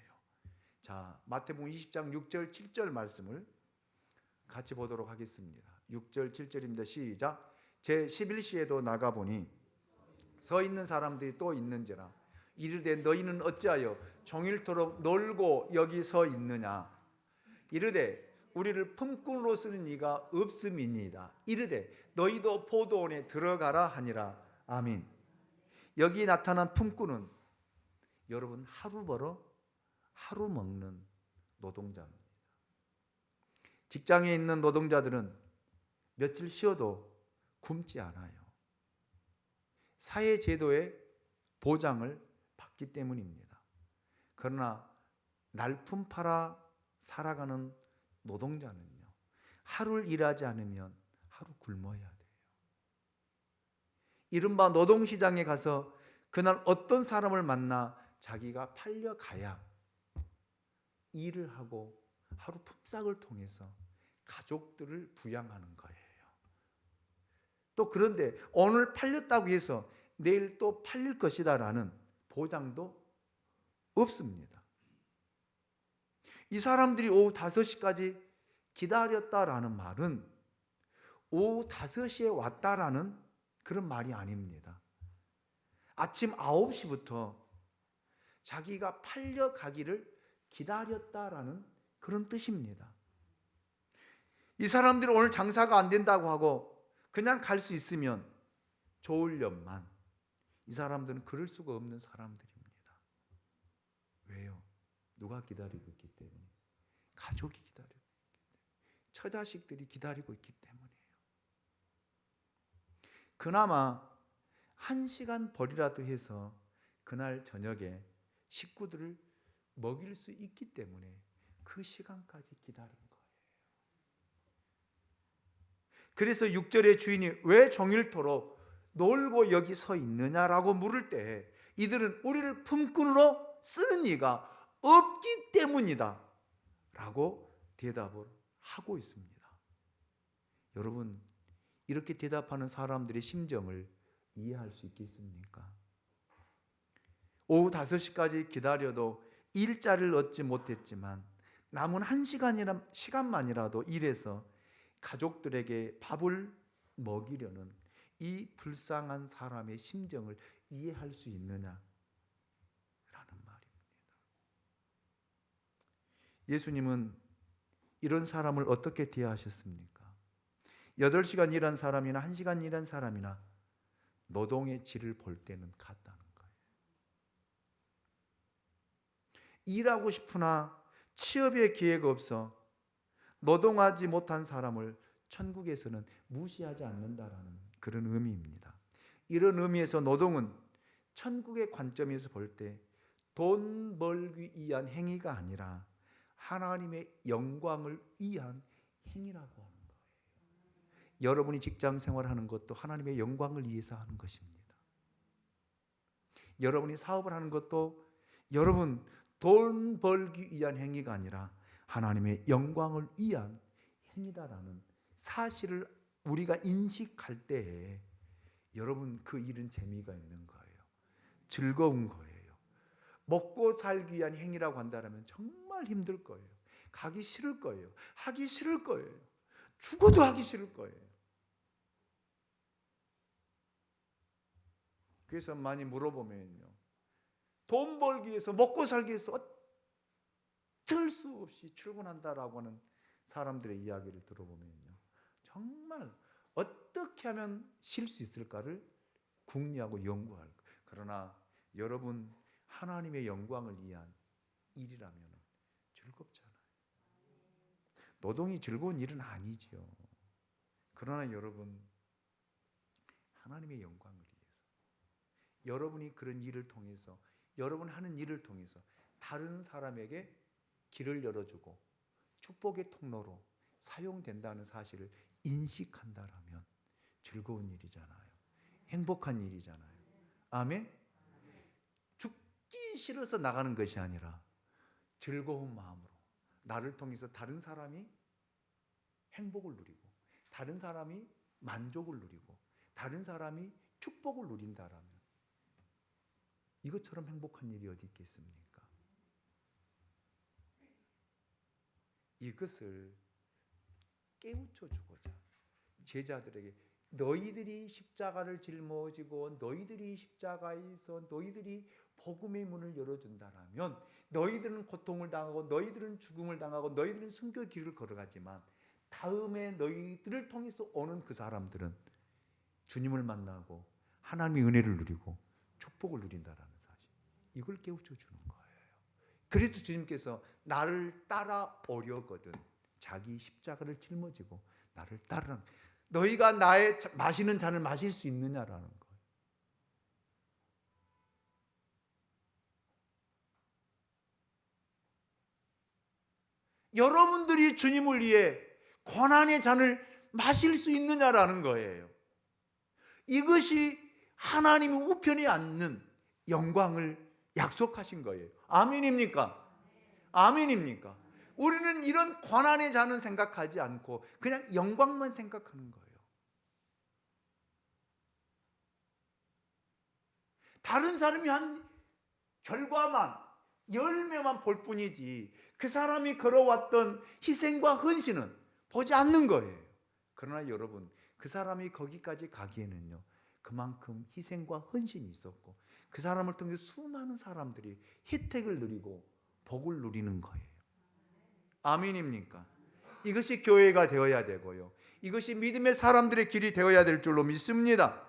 자, 마태복음 20장 6절 7절 말씀을 같이 보도록 하겠습니다. 6절 7절입니다. 시작. 제 11시에도 나가보니 서 있는 사람들이 또 있는지라 이르되 너희는 어찌하여 종일토록 놀고 여기 서 있느냐. 이르되 우리를 품꾼으로 쓰는 이가 없음이니이다. 이르되 너희도 포도원에 들어가라 하니라. 아멘. 여기 나타난 품꾼은 여러분 하루 벌어 하루 먹는 노동자입니다. 직장에 있는 노동자들은 며칠 쉬어도 굶지 않아요. 사회제도의 보장을 받기 때문입니다. 그러나 날품 팔아 살아가는 노동자는요, 하루를 일하지 않으면 하루 굶어야 돼요. 이른바 노동시장에 가서 그날 어떤 사람을 만나 자기가 팔려가야 일을 하고 하루 품삯을 통해서 가족들을 부양하는 거예요. 또 그런데 오늘 팔렸다고 해서 내일 또 팔릴 것이다라는 보장도 없습니다. 이 사람들이 오후 5시까지 기다렸다라는 말은 오후 5시에 왔다라는 그런 말이 아닙니다. 아침 9시부터 자기가 팔려가기를 기다렸다라는 그런 뜻입니다. 이 사람들이 오늘 장사가 안 된다고 하고 그냥 갈 수 있으면 좋으련만 이 사람들은 그럴 수가 없는 사람들입니다. 왜요? 누가 기다리고 있기 때문에. 가족이 기다리고 있기 때문에. 처자식들이 기다리고 있기 때문이에요. 그나마 1시간 벌이라도 해서 그날 저녁에 식구들을 먹일 수 있기 때문에 그 시간까지 기다린 거예요. 그래서 6절의 주인이 왜 종일토록 놀고 여기 서 있느냐라고 물을 때 이들은 우리를 품꾼으로 쓰는 이가 없기 때문이다 라고 대답을 하고 있습니다. 여러분, 이렇게 대답하는 사람들의 심정을 이해할 수 있겠습니까? 오후 5시까지 기다려도 일자리를 얻지 못했지만 남은 1시간만이라도 일해서 가족들에게 밥을 먹이려는 이 불쌍한 사람의 심정을 이해할 수 있느냐라는 말입니다. 예수님은 이런 사람을 어떻게 대하셨습니까? 8시간 일한 사람이나 1시간 일한 사람이나 노동의 질을 볼 때는 같다는 거예요. 일하고 싶으나 취업의 기회가 없어 노동하지 못한 사람을 천국에서는 무시하지 않는다라는 그런 의미입니다. 이런 의미에서 노동은 천국의 관점에서 볼 때 돈 벌기 위한 행위가 아니라 하나님의 영광을 위한 행위라고 하는 거예요. 여러분이 직장 생활하는 것도 하나님의 영광을 위해서 하는 것입니다. 여러분이 사업을 하는 것도 여러분 돈 벌기 위한 행위가 아니라 하나님의 영광을 위한 행위다라는 사실을 우리가 인식할 때에 여러분 그 일은 재미가 있는 거예요. 즐거운 거예요. 먹고 살기 위한 행위라고 한다면 정말 힘들 거예요. 가기 싫을 거예요. 하기 싫을 거예요. 죽어도 하기 싫을 거예요. 그래서 많이 물어보면요, 돈 벌기 위해서 먹고 살기 위해서 어쩔 수 없이 출근한다라고 하는 사람들의 이야기를 들어보면요, 정말 어떻게 하면 쉴 수 있을까를 궁리하고 연구할 거예요. 그러나 여러분 하나님의 영광을 위한 일이라면 즐겁잖아요. 노동이 즐거운 일은 아니죠. 그러나 여러분 하나님의 영광을 위해서 여러분이 그런 일을 통해서 여러분 하는 일을 통해서 다른 사람에게 길을 열어주고 축복의 통로로 사용된다는 사실을 인식한다라면 즐거운 일이잖아요. 행복한 일이잖아요. 아멘? 죽기 싫어서 나가는 것이 아니라 즐거운 마음으로 나를 통해서 다른 사람이 행복을 누리고 다른 사람이 만족을 누리고 다른 사람이 축복을 누린다라면 이것처럼 행복한 일이 어디 있겠습니까? 이것을 깨우쳐 주고자 제자들에게 너희들이 십자가를 짊어지고 너희들이 십자가에서 너희들이 복음의 문을 열어준다라면 너희들은 고통을 당하고 너희들은 죽음을 당하고 너희들은 순교의 길을 걸어가지만 다음에 너희들을 통해서 오는 그 사람들은 주님을 만나고 하나님의 은혜를 누리고 축복을 누린다라는 사실, 이걸 깨우쳐 주는 거예요. 그래서 주님께서 나를 따라오려거든 자기 십자가를 짊어지고 나를 따르라. 너희가 나의 마시는 잔을 마실 수 있느냐라는 거예요. 여러분들이 주님을 위해 고난의 잔을 마실 수 있느냐라는 거예요. 이것이 하나님이 우편에 앉는 영광을 약속하신 거예요. 아멘입니까? 아멘입니까? 우리는 이런 고난의 잔은 생각하지 않고 그냥 영광만 생각하는 거예요. 다른 사람이 한 결과만, 열매만 볼 뿐이지 그 사람이 걸어왔던 희생과 헌신은 보지 않는 거예요. 그러나 여러분, 그 사람이 거기까지 가기에는요, 그만큼 희생과 헌신이 있었고 그 사람을 통해 수많은 사람들이 혜택을 누리고 복을 누리는 거예요. 아멘입니까? 이것이 교회가 되어야 되고요, 이것이 믿음의 사람들의 길이 되어야 될 줄로 믿습니다.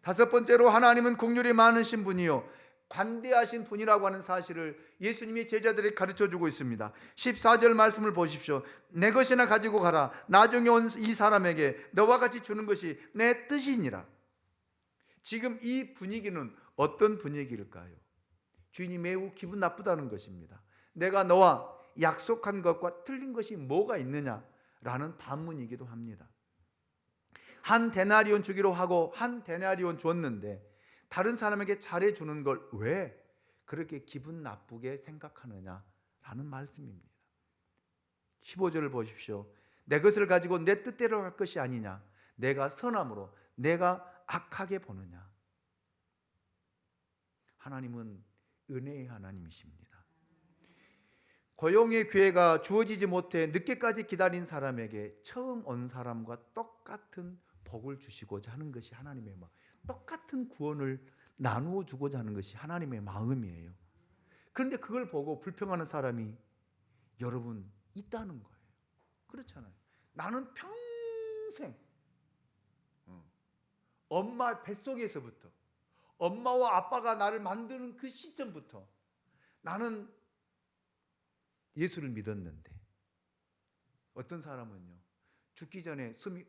다섯 번째로, 하나님은 긍휼이 많으신 분이요 관대하신 분이라고 하는 사실을 예수님이 제자들에게 가르쳐주고 있습니다. 14절 말씀을 보십시오. 내 것이나 가지고 가라. 나중에 온 이 사람에게 너와 같이 주는 것이 내 뜻이니라. 지금 이 분위기는 어떤 분위기일까요? 주인이 매우 기분 나쁘다는 것입니다. 내가 너와 약속한 것과 틀린 것이 뭐가 있느냐라는 반문이기도 합니다. 한 데나리온 주기로 하고 한 데나리온 줬는데 다른 사람에게 잘해주는 걸 왜 그렇게 기분 나쁘게 생각하느냐라는 말씀입니다. 15절을 보십시오. 내 것을 가지고 내 뜻대로 할 것이 아니냐, 내가 선함으로 내가 악하게 보느냐. 하나님은 은혜의 하나님이십니다. 고용의 기회가 주어지지 못해 늦게까지 기다린 사람에게 처음 온 사람과 똑같은 복을 주시고자 하는 것이 하나님의 마음, 똑같은 구원을 나누어 주고자 하는 것이 하나님의 마음이에요. 그런데 그걸 보고 불평하는 사람이 여러분 있다는 거예요. 그렇잖아요. 나는 평생 엄마 뱃속에서부터, 엄마와 아빠가 나를 만드는 그 시점부터 나는 예수를 믿었는데, 어떤 사람은요 죽기 전에 숨이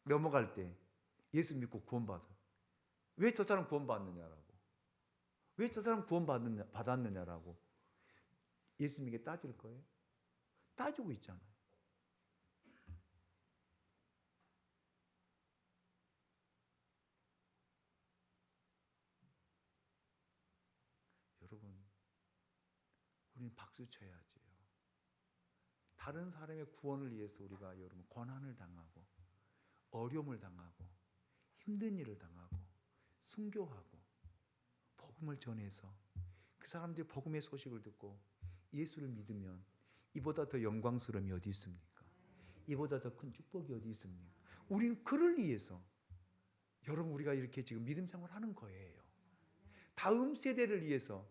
넘어갈 때 예수 믿고 구원받아. 왜 저 사람 구원받느냐라고, 왜 저 사람 구원받았느냐라고 예수님에게 따질 거예요? 따지고 있잖아요. 여러분, 우리는 박수 쳐야지요. 다른 사람의 구원을 위해서 우리가 여러분 고난을 당하고 어려움을 당하고 힘든 일을 당하고 순교하고 복음을 전해서 그 사람들이 복음의 소식을 듣고 예수를 믿으면 이보다 더 영광스러움이 어디 있습니까? 이보다 더 큰 축복이 어디 있습니까? 우리는 그를 위해서 여러분 우리가 이렇게 지금 믿음 생활하는 거예요. 다음 세대를 위해서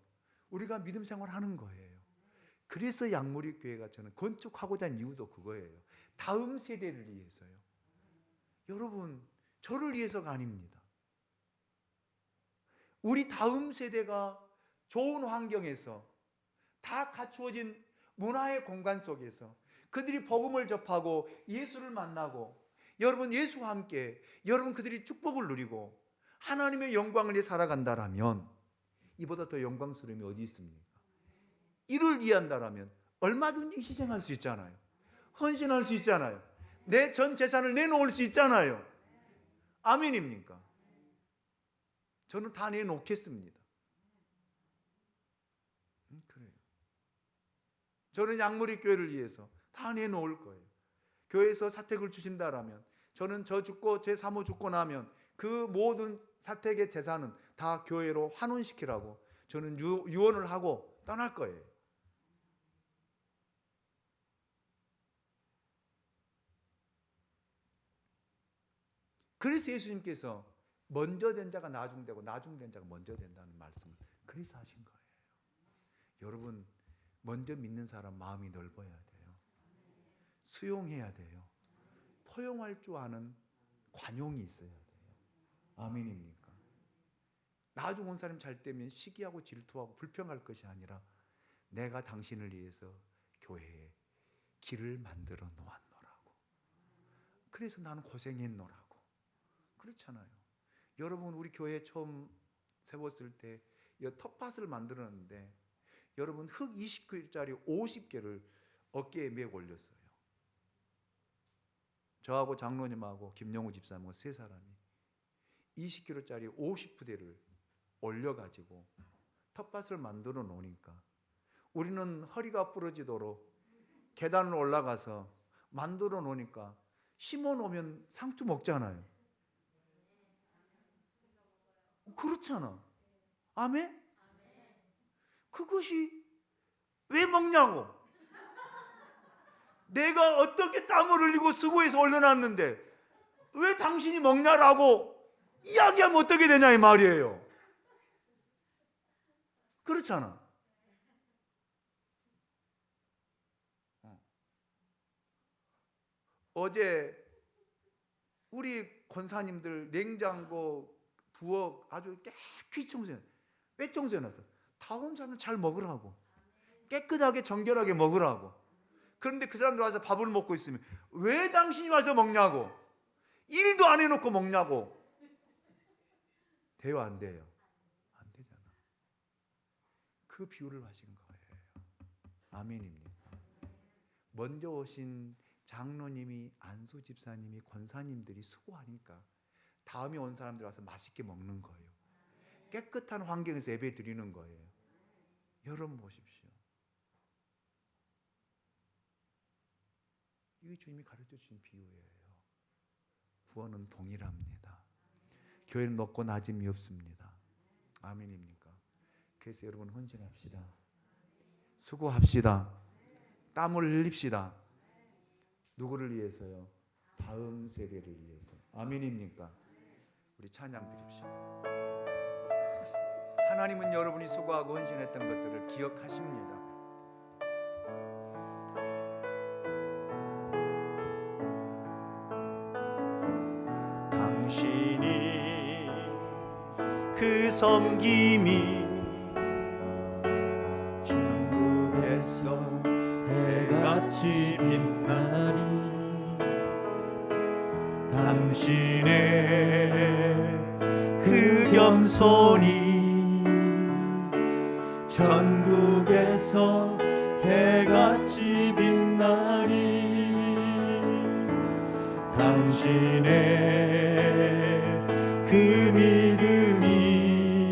우리가 믿음 생활하는 거예요. 그래서 양무리 교회가 저는 건축하고자 하는 이유도 그거예요. 다음 세대를 위해서요. 여러분, 저를 위해서가 아닙니다. 우리 다음 세대가 좋은 환경에서 다 갖추어진 문화의 공간 속에서 그들이 복음을 접하고 예수를 만나고 여러분 예수와 함께 여러분 그들이 축복을 누리고 하나님의 영광을 위해 살아간다라면 이보다 더 영광스러움이 어디 있습니까? 이를 위한다라면 얼마든지 희생할 수 있잖아요. 헌신할 수 있잖아요. 내 전 재산을 내놓을 수 있잖아요. 아멘입니까? 저는 다 내놓겠습니다. 그래요. 저는 양무리 교회를 위해서 다 내놓을 거예요. 교회에서 사택을 주신다라면 저는 저 죽고 제 사모 죽고 나면 그 모든 사택의 재산은 다 교회로 환원시키라고 저는 유언을 하고 떠날 거예요. 그래서 예수님께서 먼저 된 자가 나중되고 나중된 자가 먼저 된다는 말씀을 그래서 하신 거예요. 여러분, 먼저 믿는 사람 마음이 넓어야 돼요. 수용해야 돼요. 포용할 줄 아는 관용이 있어야 돼요. 아멘입니까? 나중 온 사람이 잘 되면 시기하고 질투하고 불평할 것이 아니라 내가 당신을 위해서 교회에 길을 만들어 놓았노라고. 그래서 나는 고생했노라고. 그렇잖아요. 여러분, 우리 교회 처음 세웠을 때 이 텃밭을 만들었는데 여러분, 흙 20kg짜리 50개를 어깨에 메고 올렸어요. 저하고 장로님하고 김영우 집사님하고 세 사람이 20kg짜리 50부대를 올려가지고 텃밭을 만들어 놓으니까 우리는 허리가 부러지도록 계단을 올라가서 만들어 놓으니까 심어 놓으면 상추 먹잖아요. 그렇잖아. 아멘? 그것이 왜 먹냐고. 내가 어떻게 땀을 흘리고 수고해서 올려놨는데 왜 당신이 먹냐라고 이야기하면 어떻게 되냐 이 말이에요. 그렇잖아. 어제 우리 권사님들 냉장고, 부엌 아주 깨끗이 청소해. 왜 청소해놨어? 다 온 사람은 잘 먹으라고, 깨끗하게 정결하게 먹으라고. 그런데 그 사람들 와서 밥을 먹고 있으면 왜 당신이 와서 먹냐고, 일도 안 해놓고 먹냐고. 돼요, 안 돼요? 안 되잖아. 그 비유를 하신 거예요. 아멘입니다. 먼저 오신 장로님이, 안수 집사님이, 권사님들이 수고하니까 다음에 온 사람들 와서 맛있게 먹는 거예요. 깨끗한 환경에서 예배 드리는 거예요. 여러분 보십시오. 이게 주님이 가르쳐 주신 비유예요. 구원은 동일합니다. 교회는 높고 낮음이 없습니다. 아멘입니까? 그래서 여러분 헌신합시다. 수고합시다. 땀을 흘립시다. 누구를 위해서요? 다음 세대를 위해서. 아멘입니까? 우리 찬양 드립시다. 하나님은 여러분이 수고하고 헌신했던 것들을 기억하십니다. 당신이 그 섬김이 천국에서 해같이 빛나리. 당신의 그 겸손이 천국에서 해같이 빛나리. 당신의 그 믿음이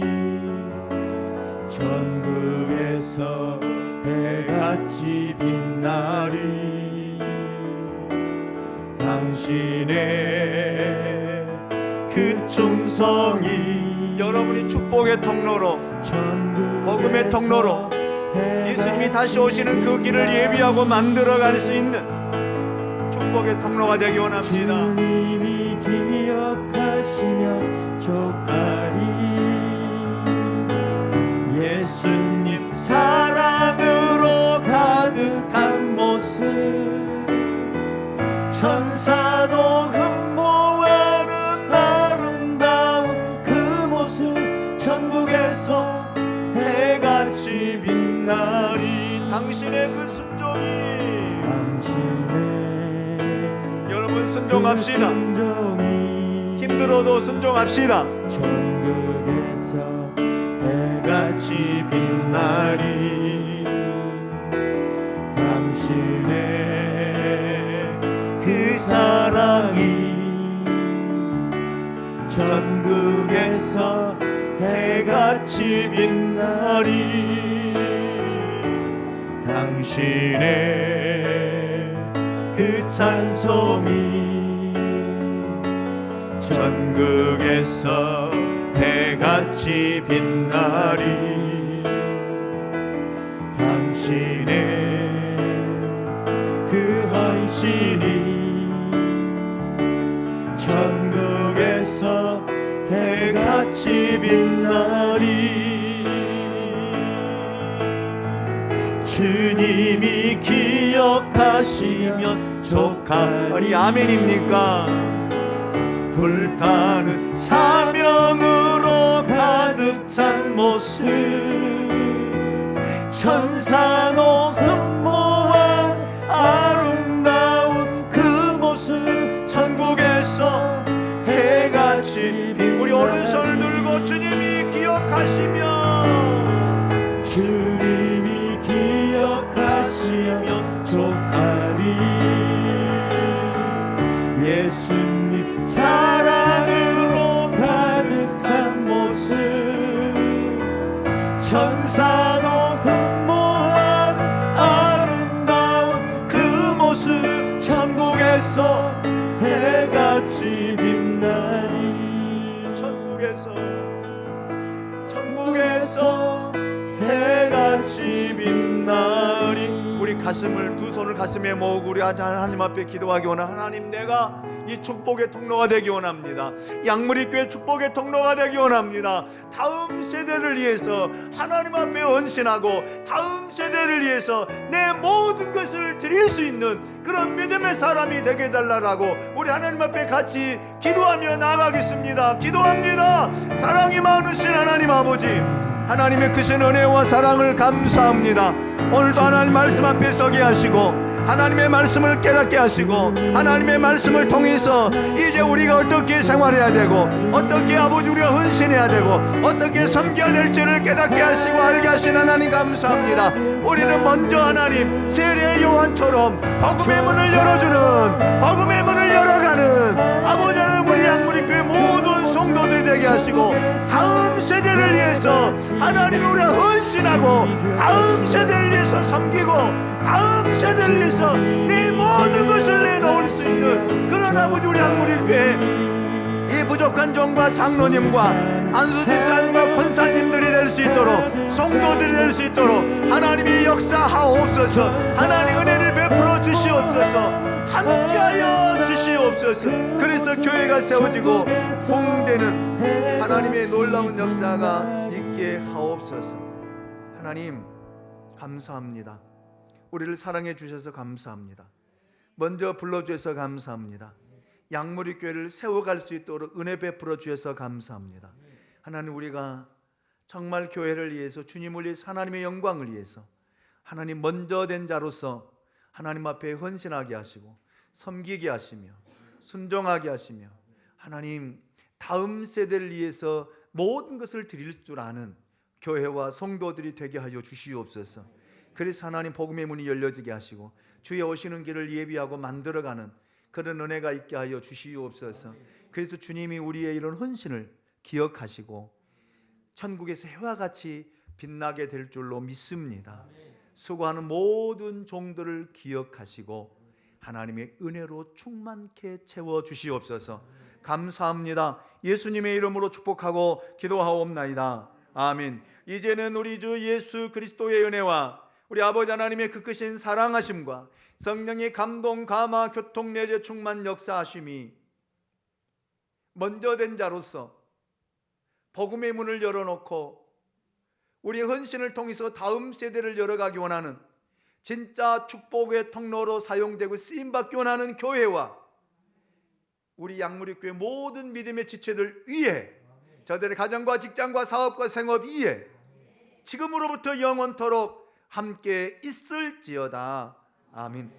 천국에서 해같이 빛나리. 당신의 그 충성이 여러분이 축복의 통로로, 복음의 통로로 예수님이 다시 오시는 그 길을 예비하고 만들어갈 수 있는 축복의 통로가 되기 원합니다. 주님이 기억하시며 족하리. 예수님 사랑으로 가득한 모습 천사도 흠모하는 아름다운 그 모습 천국에서 해같이 빛나리. 당신의 그 순종이, 여러분 순종합시다. 힘들어도 순종합시다. 천국에서 해같이 빛나리. 당신의 그 사랑이 천국에서 해같이 빛나리. 당신의 그 찬송이 천국에서 해같이 빛나리. 당신의 그 헌신이 천국에서 해같이 빛나리. 주님이 기억하시면 족하리. 아멘입니까? 불타는 사명으로 가득 듯한 모습 천사도 흠모한 아름다운 그 모습 천국에서 해같이 빛 우리 오른손을 들고 주님이 기억하시면 주님이 기억하시면 족하리 예수님 사랑으로 가득한 모습 천사도 흠모한 아름다운 그 모습 천국에서 해같이 빛나리 천국에서 해같이 빛나리. 우리 가슴을 두 손을 가슴에 모으고 우리 하나님 앞에 기도하기 원합니다. 하나님, 내가 이 축복의 통로가 되기 원합니다. 양무리교회 축복의 통로가 되기 원합니다. 다음 세대를 위해서 하나님 앞에 헌신하고 다음 세대를 위해서 내 모든 것을 드릴 수 있는 그런 믿음의 사람이 되게 해달라고 우리 하나님 앞에 같이 기도하며 나아가겠습니다. 기도합니다. 사랑이 많으신 하나님 아버지, 하나님의 크신 은혜와 사랑을 감사합니다. 오늘도 하나님 말씀 앞에 서게 하시고 하나님의 말씀을 깨닫게 하시고 하나님의 말씀을 통해서 이제 우리가 어떻게 생활해야 되고 어떻게 아버지 우리가 헌신해야 되고 어떻게 섬겨야 될지를 깨닫게 하시고 알게 하신 하나님 감사합니다. 우리는 먼저 하나님 세례 요한처럼 복음의 문을 열어주는 복음의 문을 열어가는 아버지 하나님 우리 양무리교회 모든 성도들이 되게 하시고 다음 세대를 위해서 하나님 우리가 헌신하고 다음 세대를 위해서 섬기고 다음 세대를 위해서 내 모든 것을 내놓을 수 있는 그런 아버지 우리 양무리교회 이 부족한 종과 장로님과 안수 집사님과 권사님들이 될 수 있도록 성도들이 될 수 있도록 하나님이 역사하옵소서. 하나님 은혜를 베풀어 주시옵소서. 함께하여 주시옵소서. 그래서 교회가 세워지고 공되는 하나님의 놀라운 역사가 있게 하옵소서. 하나님 감사합니다. 우리를 사랑해 주셔서 감사합니다. 먼저 불러주셔서 감사합니다. 양무리교회를 세워갈 수 있도록 은혜 베풀어 주셔서 감사합니다. 하나님 우리가 정말 교회를 위해서 주님을 위해서 하나님의 영광을 위해서 하나님 먼저 된 자로서 하나님 앞에 헌신하게 하시고 섬기게 하시며 순종하게 하시며 하나님 다음 세대를 위해서 모든 것을 드릴 줄 아는 교회와 성도들이 되게 하여 주시옵소서. 그래서 하나님 복음의 문이 열려지게 하시고 주의 오시는 길을 예비하고 만들어가는 그런 은혜가 있게 하여 주시옵소서. 그래서 주님이 우리의 이런 헌신을 기억하시고 천국에서 해와 같이 빛나게 될 줄로 믿습니다. 수고하는 모든 종들을 기억하시고 하나님의 은혜로 충만케 채워 주시옵소서. 감사합니다. 예수님의 이름으로 축복하고 기도하옵나이다. 아멘. 이제는 우리 주 예수 그리스도의 은혜와 우리 아버지 하나님의 그 크신 사랑하심과 성령의 감동, 감화, 교통, 내재, 충만, 역사하심이 먼저 된 자로서 복음의 문을 열어놓고 우리 헌신을 통해서 다음 세대를 열어가기 원하는 진짜 축복의 통로로 사용되고 쓰임받기 원하는 교회와 우리 양무리교회 모든 믿음의 지체들 위에 저들의 가정과 직장과 사업과 생업 위에 지금으로부터 영원토록 함께 있을지어다. 아멘.